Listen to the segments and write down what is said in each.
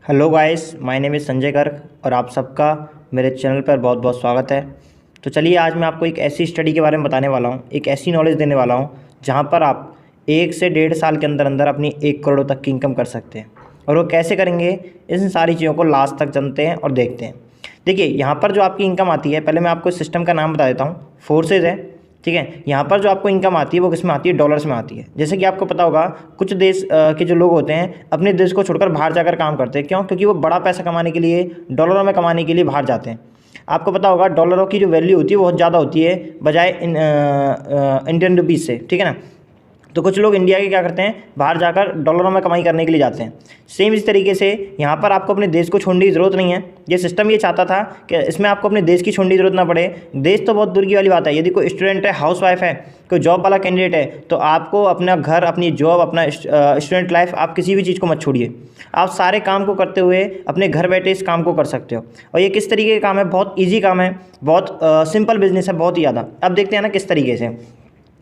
Hello guys, my name is Sanjay Garg और आप सबका मेरे चैनल पर बहुत बहुत स्वागत है। तो चलिए आज मैं आपको एक ऐसी स्टडी के बारे में बताने वाला हूँ, एक ऐसी नॉलेज देने वाला हूँ जहाँ पर आप 1 से 1.5 साल के अंदर अंदर अपनी 1 करोड़ तक की इनकम कर सकते हैं। और वो कैसे करेंगे, इन सारी चीज़ों को लास्ट तक जानते हैं और देखते हैं। देखिए यहाँ पर जो आपकी इनकम आती है, पहले मैं आपको इस सिस्टम का नाम बता देता हूँ। फोर्सेज है, ठीक है। यहाँ पर जो आपको इनकम आती है वो किस में आती है, डॉलर्स में आती है। जैसे कि आपको पता होगा कुछ देश के जो लोग होते हैं अपने देश को छोड़कर बाहर जाकर काम करते हैं। क्यों? क्योंकि वो बड़ा पैसा कमाने के लिए, डॉलरों में कमाने के लिए बाहर जाते हैं। आपको पता होगा डॉलरों की जो वैल्यू होती है वो बहुत ज़्यादा होती है बजाय इंडियन रुपीज़ से, ठीक है ना। तो कुछ लोग इंडिया के क्या करते हैं, बाहर जाकर डॉलरों में कमाई करने के लिए जाते हैं। सेम इस तरीके से यहाँ पर आपको अपने देश को छोड़ने की ज़रूरत नहीं है। ये सिस्टम ये चाहता था कि इसमें आपको अपने देश की छोड़ने की ज़रूरत ना पड़े। देश तो बहुत दूर की वाली बात है। यदि कोई स्टूडेंट है, हाउसवाइफ है, कोई जॉब वाला कैंडिडेट है, तो आपको अपना घर, अपनी जॉब, अपना स्टूडेंट लाइफ, आप किसी भी चीज़ को मत छोड़िए। आप सारे काम को करते हुए अपने घर बैठे इस काम को कर सकते हो। और ये किस तरीके का काम है, बहुत ईजी काम है, बहुत सिंपल बिजनेस है, बहुत ही ज़्यादा। अब देखते हैं ना किस तरीके से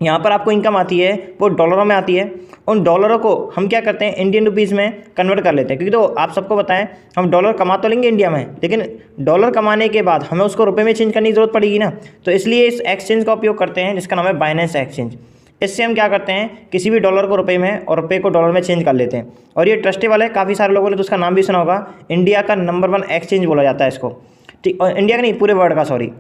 यहाँ पर आपको इनकम आती है, वो डॉलरों में आती है। उन डॉलरों को हम क्या करते हैं, इंडियन रुपीज़ में कन्वर्ट कर लेते हैं। क्योंकि तो आप सबको बताएं, हम डॉलर कमा तो लेंगे इंडिया में, लेकिन डॉलर कमाने के बाद हमें उसको रुपए में चेंज करने की ज़रूरत पड़ेगी ना। तो इसलिए इस एक्सचेंज का उपयोग करते हैं जिसका नाम है बाइनेंस एक्सचेंज। इससे हम क्या करते हैं, किसी भी डॉलर को रुपए में और रुपए को डॉलर में चेंज कर लेते हैं। और ये ट्रस्टेबल है, काफ़ी सारे लोगों ने तो उसका नाम भी सुना होगा। इंडिया का नंबर 1 एक्सचेंज बोला जाता है इसको, ठीक। और इंडिया का नहीं, पूरे वर्ल्ड का, सॉरी।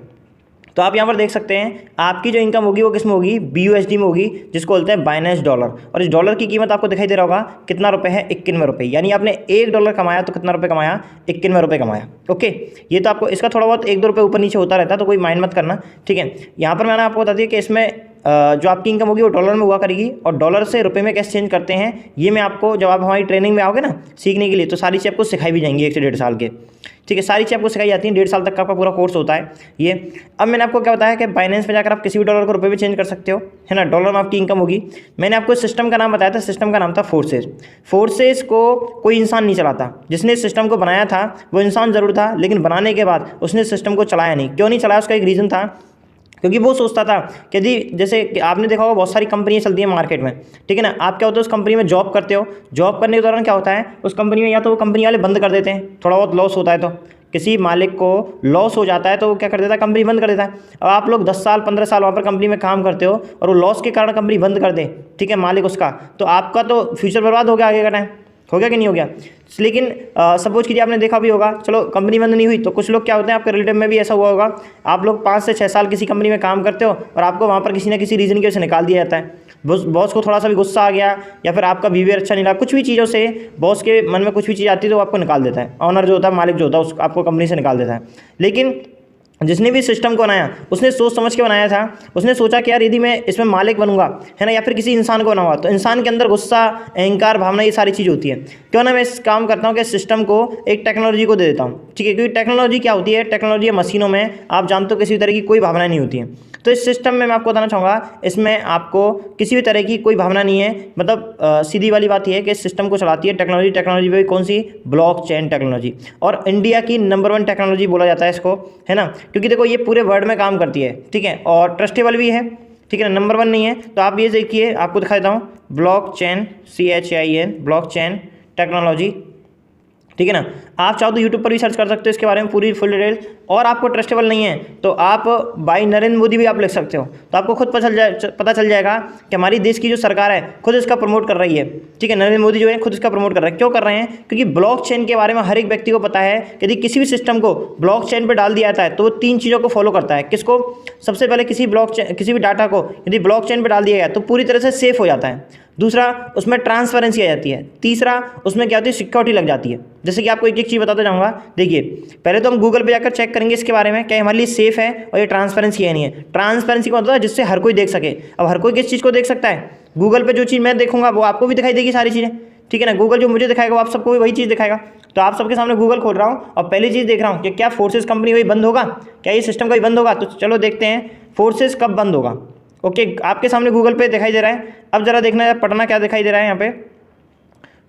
तो आप यहाँ पर देख सकते हैं आपकी जो इनकम होगी वो किस में होगी, BUSD में होगी, जिसको बोलते हैं बाइनेंस डॉलर। और इस डॉलर की कीमत आपको दिखाई दे रहा होगा कितना रुपए है, 51 रुपये। यानी आपने $1 कमाया तो कितना रुपए कमाया, 51 रुपये कमाया। ओके, ये तो आपको इसका थोड़ा बहुत 1-2 रुपये ऊपर नीचे होता रहता है, तो कोई माइंड मत करना, ठीक है। यहाँ पर मैंने आपको बता दिया कि इसमें जो आपकी इनकम होगी वो डॉलर में हुआ करेगी। और डॉलर से रुपए में कैसे चेंज करते हैं, ये मैं आपको, जब आप हमारी ट्रेनिंग में आओगे ना सीखने के लिए, तो सारी चीज़ आपको सिखाई भी जाएंगी 1 से 1.5 साल के, ठीक है। सारी चीज़ आपको सिखाई जाती है, 1.5 साल तक का आपका पूरा कोर्स होता है ये। अब मैंने आपको क्या बताया कि बाइनेंस में जाकर आप किसी भी डॉलर को रुपए में चेंज कर सकते हो, है ना। डॉलर में आपकी इनकम होगी। मैंने आपको सिस्टम का नाम बताया था, सिस्टम का नाम था फोर्सेज। फोर्सेज को कोई इंसान नहीं चलाता। जिसने सिस्टम को बनाया था वो इंसान ज़रूर था, लेकिन बनाने के बाद उसने सिस्टम को चलाया नहीं। क्यों नहीं चलाया, उसका एक रीज़न था, क्योंकि वो सोचता था कि यदि, जैसे कि आपने देखा होगा बहुत सारी कंपनियां चलती हैं मार्केट में, ठीक है ना। आप क्या होता है, उस कंपनी में जॉब करते हो, जॉब करने के दौरान क्या होता है, उस कंपनी में या तो वो कंपनी वाले बंद कर देते हैं, थोड़ा बहुत लॉस होता है, तो किसी मालिक को लॉस हो जाता है तो वो क्या कर देता है, कंपनी बंद कर देता है। अब आप लोग 10 साल 15 साल वहाँ पर कंपनी में काम करते हो और वो लॉस के कारण कंपनी बंद कर दे, ठीक है, मालिक उसका, तो आपका तो फ्यूचर बर्बाद हो गया आगे का टाइम, हो गया कि नहीं हो गया। लेकिन सपोज कीजिए आपने देखा भी होगा, चलो कंपनी बंद नहीं हुई, तो कुछ लोग क्या होते हैं, आपके रिलेटिव में भी ऐसा हुआ होगा, आप लोग 5 से 6 साल किसी कंपनी में काम करते हो और आपको वहाँ पर किसी न किसी रीज़न की वजह से निकाल दिया जाता है। बॉस को थोड़ा सा भी गुस्सा आ गया या फिर आपका बिहेवियर अच्छा नहीं रहा, कुछ भी चीज़ों से बॉस के मन में कुछ भी चीज़ आती है तो वो आपको निकाल देता है। ऑनर जो होता है, मालिक जो होता है, उस आपको कंपनी से निकाल देता है। लेकिन जिसने भी सिस्टम को बनाया उसने सोच समझ के बनाया था। उसने सोचा कि यार यदि मैं इसमें मालिक बनूंगा, है ना, या फिर किसी इंसान को बनाऊंगा, तो इंसान के अंदर गुस्सा, अहंकार, भावना, ये सारी चीज़ होती है। क्यों ना मैं इस काम करता हूँ कि सिस्टम को एक टेक्नोलॉजी को दे देता हूँ, ठीक है। क्योंकि टेक्नोलॉजी क्या होती है, टेक्नोलॉजी मशीनों में आप जानते हो किसी भी तरह की कोई भावना नहीं होती है। तो इस सिस्टम में मैं आपको बताना चाहूँगा, इसमें आपको किसी भी तरह की कोई भावना नहीं है। मतलब सीधी वाली बात यह है कि इस सिस्टम को चलाती है टेक्नोलॉजी। टेक्नोलॉजी भी कौन सी, ब्लॉकचेन टेक्नोलॉजी। और इंडिया की नंबर 1 टेक्नोलॉजी बोला जाता है इसको, है ना। क्योंकि देखो ये पूरे वर्ल्ड में काम करती है, ठीक है, और ट्रस्टेबल भी है, ठीक है ना। नंबर 1 नहीं है तो आप ये देखिए, आपको दिखा देता हूँ, ब्लॉकचेन, CHAIN, ब्लॉकचेन टेक्नोलॉजी, ठीक है ना। आप चाहो तो यूट्यूब पर भी सर्च कर सकते हो इसके बारे में पूरी फुल डिटेल। और आपको ट्रस्टेबल नहीं है तो आप बाई नरेंद्र मोदी भी आप लिख सकते हो, तो आपको खुद पता चल जाएगा कि हमारी देश की जो सरकार है खुद इसका प्रमोट कर रही है, ठीक है। नरेंद्र मोदी जो है खुद इसका प्रमोट कर रहे हैं। क्यों कर रहे हैं, क्योंकि ब्लॉकचेन के बारे में हर एक व्यक्ति को पता है कि यदि किसी भी सिस्टम को ब्लॉकचेन पर डाल दिया जाता है तो वो 3 चीज़ों को फॉलो करता है। किसको, सबसे पहले किसी भी डाटा को यदि ब्लॉकचेन पर डाल दिया गया तो पूरी तरह से सेफ हो जाता है। दूसरा, उसमें ट्रांसपेरेंसी आ जाती है। तीसरा, उसमें क्या होती है, सिक्योरिटी लग जाती है। जैसे कि आपको एक चीज़ बताता जाऊँगा। देखिए, पहले तो हम गूगल पे जाकर चेक करेंगे इसके बारे में, क्या हमारे लिए सेफ है और ये ट्रांसपेरेंसी है नहीं है। ट्रांसपेरेंसी का मतलब है जिससे हर कोई देख सके। अब हर कोई किस चीज़ को देख सकता है, गूगल पे जो चीज़ मैं देखूंगा वो आपको भी दिखाई देगी, सारी चीज़ें, ठीक है ना। गूगल जो मुझे दिखाएगा वो आप सबको भी वही चीज़ दिखाएगा। तो आप सबके सामने गूगल खोल रहा हूँ और पहली चीज़ देख रहा हूँ कि क्या फोर्सेस कंपनी वही बंद होगा, क्या ये सिस्टम कभी बंद होगा। तो चलो देखते हैं फोर्सेस कब बंद होगा। ओके, आपके सामने गूगल पे दिखाई दे रहा है। अब जरा देखना है पढ़ना क्या दिखाई दे रहा है यहाँ पे।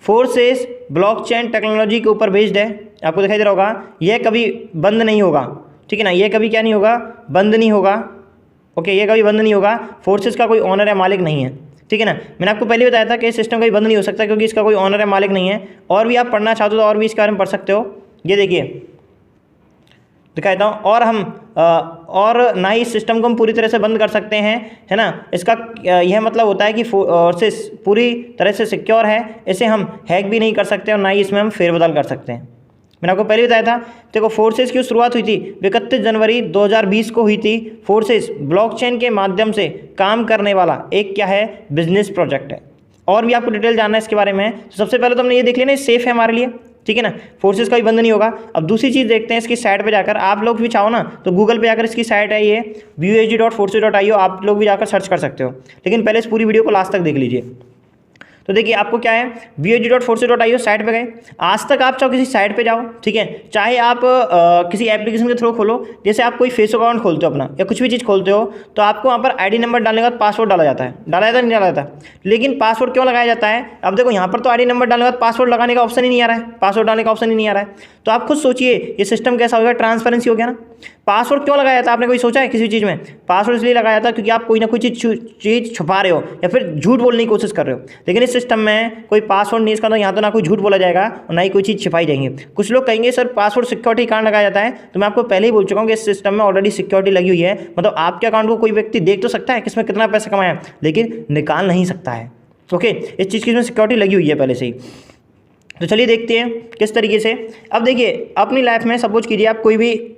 फोर्सेस ब्लॉकचेन टेक्नोलॉजी के ऊपर बेस्ड है, आपको दिखाई दे रहा होगा। यह कभी बंद नहीं होगा, ठीक है ना। यह कभी क्या नहीं होगा, बंद नहीं होगा। ओके, ये कभी बंद नहीं होगा। फोर्सेस का कोई ऑनर या मालिक नहीं है, ठीक है ना। मैंने आपको पहले बताया था कि इस सिस्टम कभी बंद नहीं हो सकता क्योंकि इसका कोई ऑनर है, मालिक नहीं है। और भी आप पढ़ना चाहते हो तो और भी इसके बारे में पढ़ सकते हो। ये देखिए दिखाता हूँ। और हम और ना ही इस सिस्टम को हम पूरी तरह से बंद कर सकते हैं, है ना। इसका यह मतलब होता है कि फोर्सेस पूरी तरह से सिक्योर है, इसे हम हैक भी नहीं कर सकते और ना ही इसमें हम फेरबदल कर सकते हैं। मैंने आपको पहले बताया था। देखो फोर्सेस की शुरुआत हुई थी 31 जनवरी 2020 को हुई थी। फोर्सेस ब्लॉकचेन के माध्यम से काम करने वाला एक क्या है, बिजनेस प्रोजेक्ट है। और भी आपको डिटेल जानना है इसके बारे में तो सबसे पहले तो हमने ये देख लिया ना, सेफ है हमारे लिए, ठीक है ना। फोर्सेस का भी बंद नहीं होगा। अब दूसरी चीज़ देखते हैं इसकी साइट पे जाकर। आप लोग भी चाहो ना तो गूगल पे जाकर इसकी साइट है ये VUSG.forces.io, आप लोग भी जाकर सर्च कर सकते हो। लेकिन पहले इस पूरी वीडियो को लास्ट तक देख लीजिए। तो देखिए आपको क्या है, VUSG.forces.io साइट पे गए। आज तक आप चाहो किसी साइट पे जाओ, ठीक है, चाहे आप किसी एप्लीकेशन के थ्रू खोलो, जैसे आप कोई फेसबुक अकाउंट खोलते हो अपना या कुछ भी चीज़ खोलते हो तो आपको वहाँ पर ID नंबर डालने के बाद पासवर्ड डाला जाता है। डाला जाता है नहीं डाला जाता, लेकिन पासवर्ड क्यों लगाया जाता है? अब देखो यहाँ पर तो ID नंबर डालने के बाद पासवर्ड लगाने का ऑप्शन ही नहीं आ रहा है, पासवर्ड डालने का ऑप्शन ही नहीं आ रहा है। तो आप खुद सोचिए ये सिस्टम कैसा हो गया, ट्रांसपेरेंसी हो गया ना। पासवर्ड क्यों लगाया था आपने कोई सोचा है किसी चीज़ में? पासवर्ड इसलिए लगाया था क्योंकि आप कोई ना कोई चीज़ छुपा रहे हो या फिर झूठ बोलने की कोशिश कर रहे हो। लेकिन इस सिस्टम में कोई पासवर्ड नहीं, इसका तो यहाँ तो ना कोई झूठ बोला जाएगा और ना ही कोई चीज़ छिपाई जाएंगी। कुछ लोग कहेंगे सर पासवर्ड सिक्योरिटी कारण लगाया जाता है, तो मैं आपको पहले ही बोल चुका हूँ कि इस सिस्टम में ऑलरेडी सिक्योरिटी लगी हुई है। मतलब आपके अकाउंट को कोई व्यक्ति देख तो सकता है कि इसमें कितना पैसा कमाया, लेकिन निकाल नहीं सकता है। ओके, इस चीज़ की इसमें सिक्योरिटी लगी हुई है पहले से ही। तो चलिए देखते हैं किस तरीके से। अब देखिए अपनी लाइफ में सपोज कीजिए आप कोई भी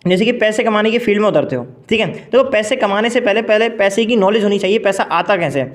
जैसे कि पैसे कमाने की फील्ड में उतरते हो, ठीक है। तो पैसे कमाने से पहले पैसे की नॉलेज होनी चाहिए, पैसा आता कैसे है,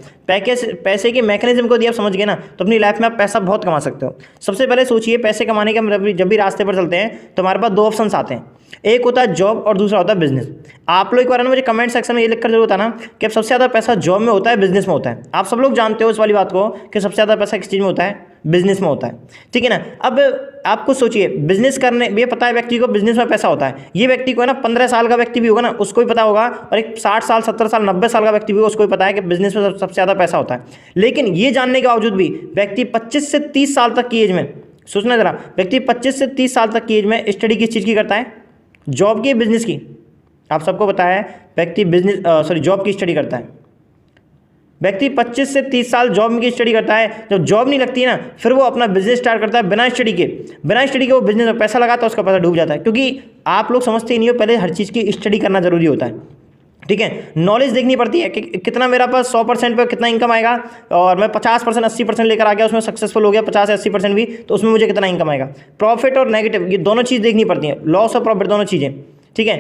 पैसे के मैकेनिज्म को यदि आप समझ गए ना तो अपनी लाइफ में आप पैसा बहुत कमा सकते हो। सबसे पहले सोचिए पैसे कमाने के जब भी रास्ते पर चलते हैं तो हमारे पास दो ऑप्शन आते हैं, एक होता है जॉब और दूसरा होता है बिजनेस। आप लोग एक बार मुझे कमेंट सेक्शन में ये लिखकर जरूर बताना कि अब सबसे ज़्यादा पैसा जॉब में होता है बिजनेस में होता है। आप सब लोग जानते हो इस वाली बात को कि सबसे ज़्यादा पैसा किस चीज़ में होता है, बिजनेस में होता है, ठीक है ना। अब आप कुछ सोचिए, बिजनेस करने ये पता है व्यक्ति को बिजनेस में पैसा होता है, ये व्यक्ति को है ना 15 साल का व्यक्ति भी होगा ना उसको भी पता होगा, और एक 60 साल 70 साल 90 साल का व्यक्ति भी होगा उसको भी पता है कि बिजनेस में सबसे ज़्यादा पैसा होता है। लेकिन ये जानने के बावजूद भी व्यक्ति 25 से 30 साल तक की एज में, सोचना जरा, व्यक्ति 25 से 30 साल तक की एज में स्टडी किस चीज़ की करता है, जॉब की, बिजनेस की। आप सबको पता है व्यक्ति जॉब की स्टडी करता है। व्यक्ति 25 से 30 साल जॉब की स्टडी करता है। जब जॉब नहीं लगती है ना फिर वो अपना बिजनेस स्टार्ट करता है बिना स्टडी के वो बिजनेस में पैसा लगाता है, उसका पैसा डूब जाता है। क्योंकि आप लोग समझते ही नहीं हो, पहले हर चीज़ की स्टडी करना जरूरी होता है, ठीक है। नॉलेज देखनी पड़ती है कि कितना मेरा पास 100% पे कितना इनकम आएगा, और मैं 50% 80% लेकर आ गया, उसमें सक्सेसफुल हो गया 50-80% भी, तो उसमें मुझे कितना इनकम आएगा। प्रॉफिट और नेगेटिव ये दोनों चीज़ देखनी पड़ती है, लॉस और प्रॉफिट दोनों चीज़ें, ठीक है।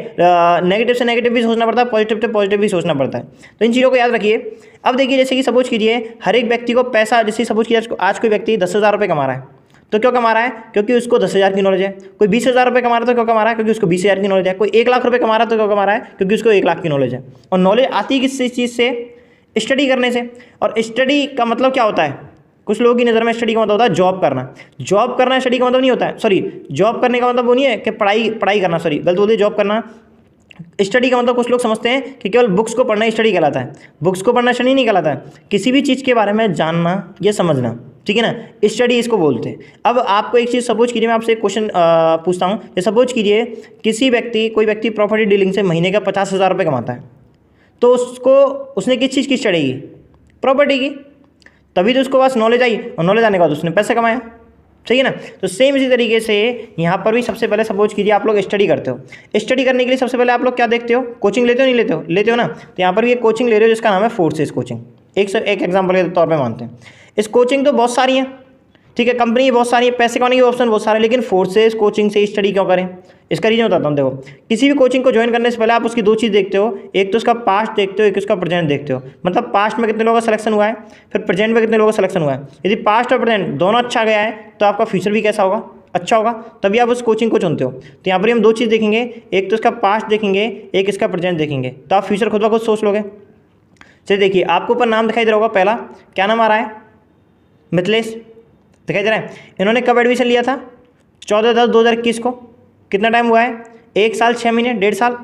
नेगेटिव से नेगेटिव भी सोचना पड़ता है, पॉजिटिव से पॉजिटिव भी सोचना पड़ता है। तो इन चीज़ों को याद रखिए। अब देखिए जैसे कि सपोज कीजिए हर एक व्यक्ति को पैसा, जैसे सपोज कीजिए आज कोई व्यक्ति 10,000 रुपये कमा रहा है, तो क्यों कमा रहा है? क्योंकि उसको 10,000 की नॉलेज है। कोई 20,000 रुपये कमा रहा है तो क्यों कमा रहा है? क्योंकि उसको 20,000 की नॉलेज है। कोई 1 लाख रुपये कमा रहा है तो क्यों कमा रहा है? क्योंकि उसको 1 लाख की नॉलेज है। और नॉलेज आती है किस चीज़ से? स्टडी करने से। और स्टडी का मतलब क्या होता है? कुछ लोगों की नज़र में स्टडी का मतलब होता है जॉब करना। जॉब करना स्टडी का मतलब नहीं होता है, सॉरी, जॉब करने का मतलब वो नहीं है कि पढ़ाई करना, सॉरी गलत बोल दिया, जॉब करना। स्टडी का मतलब कुछ लोग समझते हैं कि केवल बुक्स को पढ़ना ही स्टडी कहलाता है। बुक्स को पढ़ना स्टडी नहीं कहलाता है, किसी भी चीज़ के बारे में जानना या समझना, ठीक है ना, स्टडी इसको बोलते हैं। अब आपको एक चीज़ सपोज कीजिए, मैं आपसे एक क्वेश्चन पूछता हूँ कि सपोज कीजिए कोई व्यक्ति प्रॉपर्टी डीलिंग से महीने का 50,000 रुपये कमाता है, तो उसने किस चीज़ की स्टडी की? प्रॉपर्टी की। तभी तो उसको पास नॉलेज आई, और नॉलेज आने के बाद उसने पैसा कमाया, सही है ना। तो सेम इसी तरीके से यहाँ पर भी सबसे पहले सपोज कीजिए आप लोग स्टडी करते हो। स्टडी करने के लिए सबसे पहले आप लोग क्या देखते हो? कोचिंग लेते हो, नहीं लेते हो? लेते हो ना। तो यहाँ पर भी एक कोचिंग ले रहे हो जिसका नाम है फोर्सेस कोचिंग। एक एग्जाम्पल के तौर पे मानते हैं। इस कोचिंग तो बहुत सारी हैं, ठीक है, कंपनी बहुत सारी है, पैसे कमाने के ऑप्शन बहुत सारे, लेकिन फोर्सेस कोचिंग से स्टडी क्यों करें? इसका रीजन बताता हूँ। देखो, किसी भी कोचिंग को ज्वाइन करने से पहले आप उसकी दो चीज़ देखते हो, एक तो उसका पास्ट देखते हो, एक उसका प्रेजेंट देखते हो। मतलब पास्ट में कितने लोगों का सिलेक्शन हुआ है, फिर प्रेजेंट में कितने लोगों का सिलेक्शन हुआ है। यदि पास्ट और प्रेजेंट दोनों अच्छा गया है तो आपका फ्यूचर भी कैसा होगा? अच्छा होगा, तभी आप उस कोचिंग को चुनते हो। तो यहाँ पर हम दो चीज़ देखेंगे, एक तो इसका पास्ट देखेंगे, एक इसका प्रेजेंट देखेंगे, तो आप फ्यूचर खुद ब खुद सोच लोगे। चलिए देखिए, आपको ऊपर नाम दिखाई दे रहा होगा, पहला क्या नाम आ रहा है? मिथिलेश, दिखाई दे रहा है। इन्होंने कब एडमिशन लिया था? 14/10/2021 को। कितना टाइम हुआ है? 1 साल 6 महीने, 1.5 साल।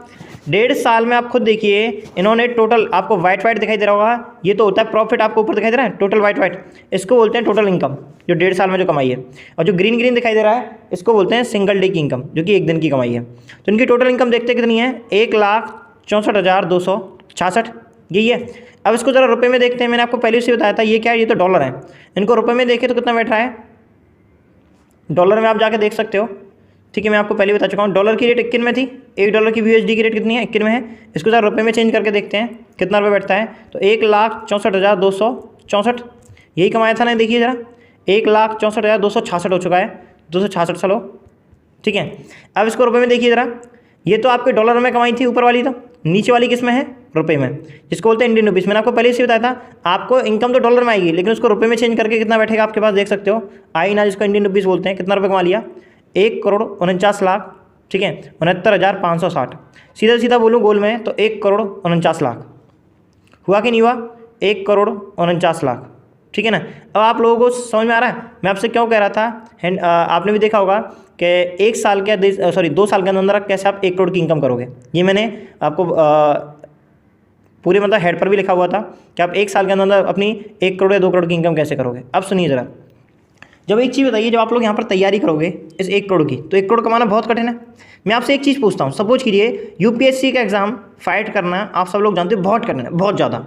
1.5 साल में आप खुद देखिए इन्होंने टोटल, आपको वाइट दिखाई दे रहा होगा, ये तो होता है प्रॉफिट, आपको ऊपर दिखाई दे रहा है टोटल वाइट, इसको बोलते हैं टोटल इनकम, जो 1.5 साल में जो कमाई है। और जो ग्रीन दिखाई दे रहा है इसको बोलते हैं सिंगल डे की इनकम, जो कि 1 दिन की कमाई है। तो इनकी टोटल इनकम देखते कितनी है? 1,64,266। यही है। अब इसको ज़रा रुपये में देखते हैं। मैंने आपको पहले से बताया था ये क्या है, ये तो डॉलर है। इनको रुपये में देखें तो कितना बैठ रहा है, डॉलर में आप जाके देख सकते हो। ठीक है, मैं आपको पहले बता चुका हूँ। डॉलर की रेट 51 में थी, $1 की USD की रेट कितनी है, 51 में है। इसको ज़रा रुपये में चेंज करके देखते हैं कितना रुपये बैठता है। तो 1,64,264 यही कमाया था ना, देखिए ज़रा 1,64,266 हो चुका है, 266 चलो ठीक है। अब इसको रुपये में देखिए ज़रा, ये तो आपके डॉलर में कमाई थी ऊपर वाली, तो नीचे वाली किस में है, रुपये में, जिसको बोलते हैं इंडियन रुपीज़। मैंने आपको पहले से बताया था आपको इनकम तो डॉलर में आएगी, लेकिन उसको रुपये में चेंज करके कितना बैठेगा आपके पास, देख सकते हो। आई ना, जिसको इंडियन रुपीज़ बोलते हैं, कितना रुपये कमा लिया, 1,49,00,000, ठीक है, 69,560। सीधा सीधा बोलूँ गोल में तो 1,49,00,000 हुआ कि नहीं हुआ, 1,49,00,000, ठीक है ना। अब आप लोगों को समझ में आ रहा है मैं आपसे क्यों कह रहा था। आपने भी देखा होगा कि 1 साल के 2 साल के अंदर कैसे आप 1 करोड़ की इनकम करोगे। ये मैंने आपको पूरे मतलब हेड पर भी लिखा हुआ था कि आप 1 साल के अंदर अपनी 1 करोड़ या 2 करोड़ की इनकम कैसे करोगे। अब सुनिए ज़रा, जब एक चीज़ बताइए, जब आप लोग यहाँ पर तैयारी करोगे इस 1 करोड़ की, तो 1 करोड़ कमाना बहुत कठिन है। मैं आपसे एक चीज़ पूछता हूँ, सपोज कीजिए UPSC का एग्ज़ाम फाइट करना आप सब लोग जानते हो बहुत कठिन है, बहुत ज़्यादा।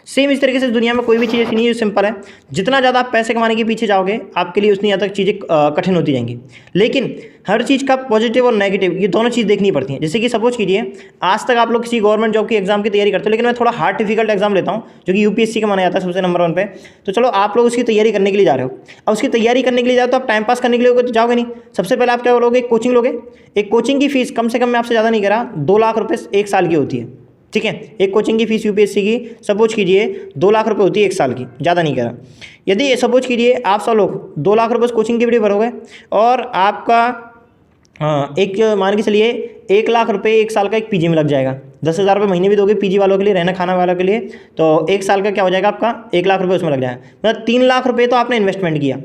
सेम इस तरीके से दुनिया में कोई भी चीज़ ऐसी नहीं है जो सिंपल है। जितना ज़्यादा आप पैसे कमाने के पीछे जाओगे आपके लिए उतनी ज़्यादा चीज़ें कठिन होती जाएंगी। लेकिन हर चीज़ का पॉजिटिव और नेगेटिव ये दोनों चीज़ देखनी पड़ती हैं। जैसे कि सपोज कीजिए आज तक आप लोग किसी गवर्नमेंट जॉब की एग्जाम की तैयारी करते हो, लेकिन मैं थोड़ा हार्ड डिफिकल्ट एग्जाम लेता हूँ जो कि UPSC का माना जाता है सबसे नंबर 1 पे। तो चलो आप लोग उसकी तैयारी करने के लिए जा रहे हो। अब उसकी तैयारी करने के लिए जाओ तो आप टाइम पास करने के लिए तो जाओगे नहीं। सबसे पहले आप क्या करोगे, एक कोचिंग लोगे। एक कोचिंग की फीस कम से कम मैं आपसे ज़्यादा नहीं कह रहा, 2 लाख रुपये 1 साल की होती है, ठीक है। एक कोचिंग की फीस UPSC की सपोज कीजिए 2 लाख रुपए होती है 1 साल की, ज़्यादा नहीं कह रहा। यदि सपोज कीजिए आप सब लोग 2 लाख रुपए कोचिंग की भी भरोगे और आपका एक मान के चलिए 1 लाख रुपए 1 साल का एक PG में लग जाएगा। 10,000 रुपये महीने भी दोगे PG वालों के लिए, रहना खाना वालों के लिए, तो 1 साल का क्या हो जाएगा आपका 1 लाख रुपये उसमें लग जाएगा। मतलब 3 लाख रुपये तो आपने इन्वेस्टमेंट किया,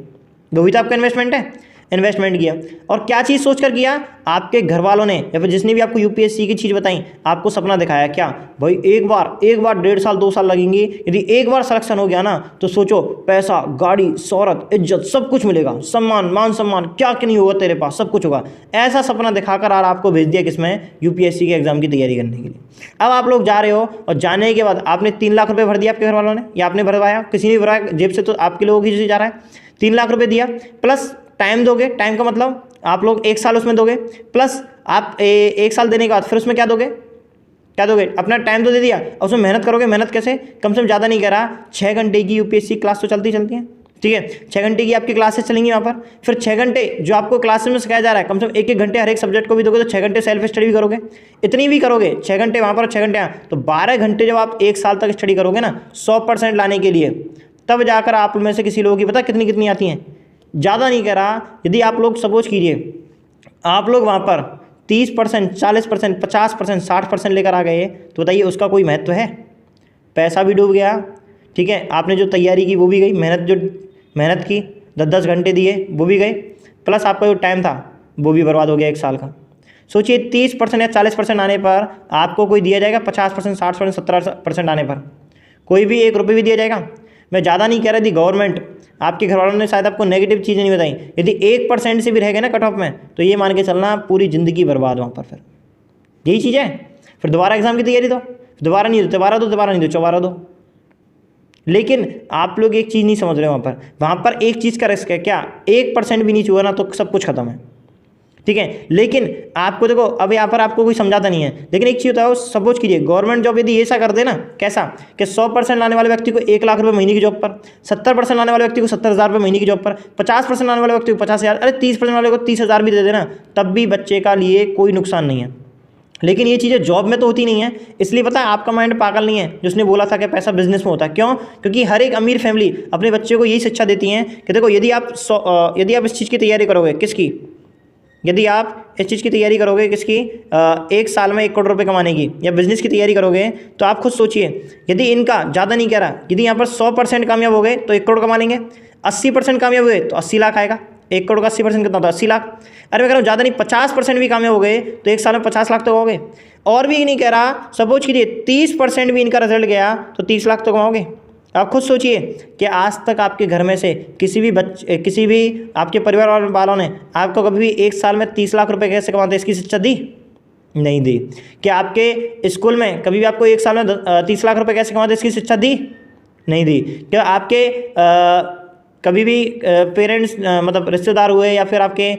वही तो आपका इन्वेस्टमेंट है। इन्वेस्टमेंट किया और क्या चीज़ सोचकर किया, आपके घर वालों ने या फिर जिसने भी आपको UPSC की चीज़ बताई, आपको सपना दिखाया क्या भाई, एक बार 1.5 साल 2 साल लगेंगे, यदि एक बार सिलेक्शन हो गया ना तो सोचो पैसा, गाड़ी, शोहरत, इज्जत सब कुछ मिलेगा, सम्मान, मान सम्मान, क्या क्या नहीं होगा तेरे पास, सब कुछ होगा। ऐसा सपना दिखाकर और आपको भेज दिया किसमें, UPSC के एग्जाम की तैयारी करने के लिए। अब आप लोग जा रहे हो और जाने के बाद आपने 3 लाख रुपये भर दिया आपके घर वालों ने, या आपने भरवाया, किसी ने भरवाया जेब से, तो आपके लोगों की जा रहा है 3 लाख रुपये दिया, प्लस टाइम दोगे। टाइम का मतलब आप लोग 1 साल उसमें दोगे, प्लस आप 1 साल देने के बाद फिर उसमें क्या दोगे, अपना टाइम तो दे दिया और उसमें मेहनत करोगे। मेहनत कैसे, कम से कम ज़्यादा नहीं कह रहा, 6 घंटे की UPSC क्लास तो चलती है, ठीक है। 6 घंटे की आपकी क्लासेस चलेंगी वहाँ पर। फिर 6 घंटे जो आपको क्लासेस में सिखाया जा रहा है, कम से कम 1-1 घंटे हर एक सब्जेक्ट को भी दोगे, तो 6 घंटे सेल्फ स्टडी भी करोगे। इतनी भी करोगे, 6 घंटे वहाँ पर 6 घंटे यहाँ, तो 12 घंटे जब आप 1 साल तक स्टडी करोगे ना 100% लाने के लिए, तब जाकर आप में से किसी लोगों की पता कितनी आती हैं, ज़्यादा नहीं कह रहा। यदि आप लोग सपोज कीजिए आप लोग वहाँ पर 30%, 40%, 50%, 60% लेकर आ गए, तो बताइए उसका कोई महत्व है। पैसा भी डूब गया, ठीक है, आपने जो तैयारी की वो भी गई, मेहनत की 10-10 घंटे दिए वो भी गए, प्लस आपका जो टाइम था वो भी बर्बाद हो गया 1 साल का। सोचिए 30% या 40% आने पर आपको कोई दिया जाएगा, 50%, 60%, 70% आने पर कोई भी 1 रुपये भी दिया जाएगा। मैं ज़्यादा नहीं कह रहा थी, गवर्नमेंट आपके घर वालों ने शायद आपको नेगेटिव चीज़ें नहीं बताई, यदि 1% से भी रह गए ना कट ऑफ में, तो ये मान के चलना पूरी ज़िंदगी बर्बाद वहाँ पर। फिर यही चीज़ है, फिर दोबारा एग्जाम की तैयारी दो, दोबारा नहीं दो। लेकिन आप लोग एक चीज़ नहीं समझ रहे, वहाँ पर एक चीज़ का रिस्क है, क्या 1% भी नहीं हुआ ना तो सब कुछ खत्म है, ठीक है। लेकिन आपको देखो, अब यहाँ पर आपको कोई समझाता नहीं है, लेकिन एक चीज़ बताओ, सपोज कीजिए गवर्नमेंट जॉब यदि ऐसा कर दे ना, कैसा कि 100% लाने वाले व्यक्ति को 1 लाख रुपये महीने की जॉब पर, 70% लाने वाले व्यक्ति को 70,000 रुपये महीने की जॉब पर, 50% लाने वाले व्यक्ति को 50,000, अरे 30% वाले को 30,000 भी दे देना, तब भी बच्चे का लिए कोई नुकसान नहीं है। लेकिन ये चीज़ें जॉब में तो होती नहीं है, इसलिए पता है आपका माइंड पागल नहीं है जिसने बोला था कि पैसा बिजनेस में होता है। क्यों? क्योंकि हर एक अमीर फैमिली अपने बच्चे को यही शिक्षा देती हैं कि देखो यदि आप इस चीज़ की तैयारी करोगे, किसकी, यदि आप इस चीज़ की तैयारी करोगे किसकी, 1 साल में 1 करोड़ रुपए कमाने की, या बिजनेस की तैयारी करोगे, तो आप खुद सोचिए, यदि इनका ज़्यादा नहीं कह रहा, यदि यहाँ पर 100% कामयाब हो गए तो 1 करोड़ कमा लेंगे, 80% कामयाब हुए तो 80 लाख आएगा। 1 करोड़ का 80% कितना होता है, 80 लाख। अरे मैं कह रहा हूँ ज़्यादा नहीं, 50% भी कामयाब हो गए तो 1 साल में 50 लाख तो कमाओगे। और भी नहीं कह रहा, सपोज कीजिए 30% भी इनका रिजल्ट गया तो 30 लाख तो कमाओगे। आप खुद सोचिए कि आज तक आपके घर में से किसी भी आपके परिवार वालों ने आपको कभी भी 1 साल में 30 लाख रुपए कैसे कमाते हैं इसकी शिक्षा दी? नहीं दी। क्या आपके स्कूल में कभी भी आपको एक साल में 30 लाख रुपए कैसे कमाते इसकी शिक्षा दी? नहीं दी। क्या आपके कभी भी पेरेंट्स मतलब रिश्तेदार हुए या फिर आपके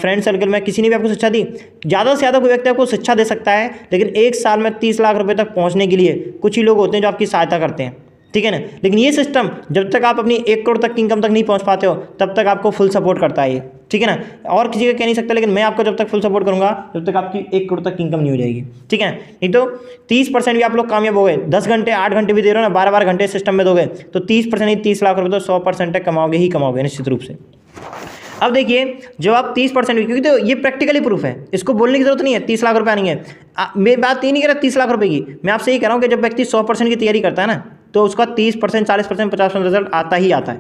फ्रेंड सर्कल में किसी ने भी आपको शिक्षा दी? ज़्यादा से ज़्यादा कोई व्यक्ति आपको शिक्षा दे सकता है, लेकिन एक साल में 30 लाख रुपए तक पहुंचने के लिए कुछ ही लोग होते हैं जो आपकी सहायता करते हैं, ठीक है ना। लेकिन ये सिस्टम जब तक आप अपनी 1 करोड़ तक की इनकम तक नहीं पहुंच पाते हो तब तक आपको फुल सपोर्ट करता है ये, ठीक है ना। और किसी का कह नहीं सकता, लेकिन मैं आपको जब तक फुल सपोर्ट करूंगा जब तक आपकी 1 करोड़ तक की इनकम नहीं हो जाएगी, ठीक है। नहीं तो 30% भी आप लोग कामयाब हो गए, 10 घंटे 8 घंटे भी दे रहे हो ना, 12 घंटे सिस्टम में दोगे तो 30% नहीं 30 लाख रुपये तो 100% तक कमाओगे ही कमाओगे निश्चित रूप से। अब देखिए जब आप 30% क्योंकि तो ये प्रैक्टिकली प्रूफ है, इसको बोलने की जरूरत नहीं है 30 लाख रुपये आएंगे। मैं बात ये नहीं कह रहा 30 लाख रुपए की, मैं आपसे ये कह रहा हूँ कि जब व्यक्ति 100% की तैयारी करता है ना तो उसका 30%, 40%, 50% रिजल्ट आता ही आता है